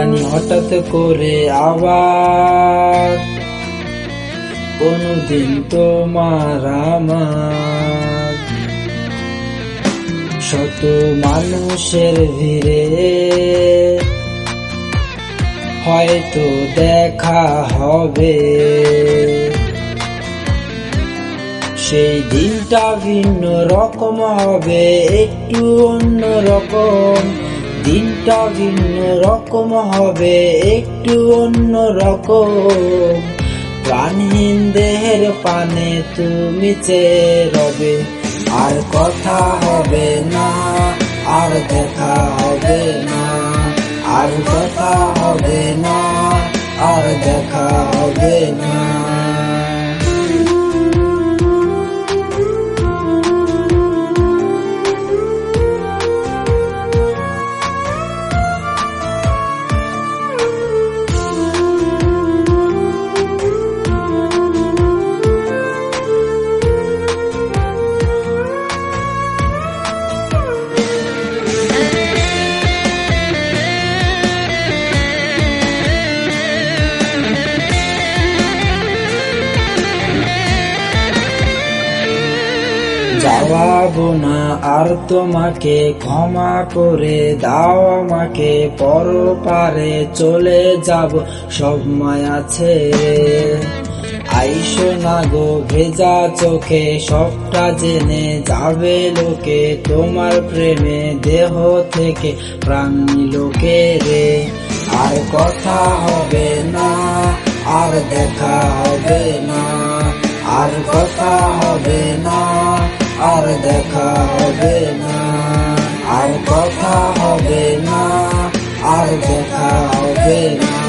জানি হঠাৎ করে আবার কোনদিন তোমার আমার শত মানুষের ভিড়ে হয়তো দেখা হবে। সেই দিনটা ভিন্ন রকম হবে, একটু অন্য রকম। দিনটা ভিন্ন রকম হবে, একটু অন্য রকম। প্রাণহীন দেহের পানে তুমি চেয়ে রবে, আর কথা হবে না, আর দেখা হবে না। আর কথা হবে না, আর দেখা হবে না। যাওয়াবো না আর তোমাকে, ক্ষমা করে দাও আমাকে। পরপারে চলে যাব সময় আছে। আইসো না গো ভেজা চোখে, সবটা জেনে যাবে লোকে। তোমার প্রেমে দেহ থেকে প্রাণ লোকে রে। আর কথা হবে না, আর দেখা হবে না। আর কথা হবে না, আর দেখা হবে না। আর কথা হবে না, আর দেখা হবে না।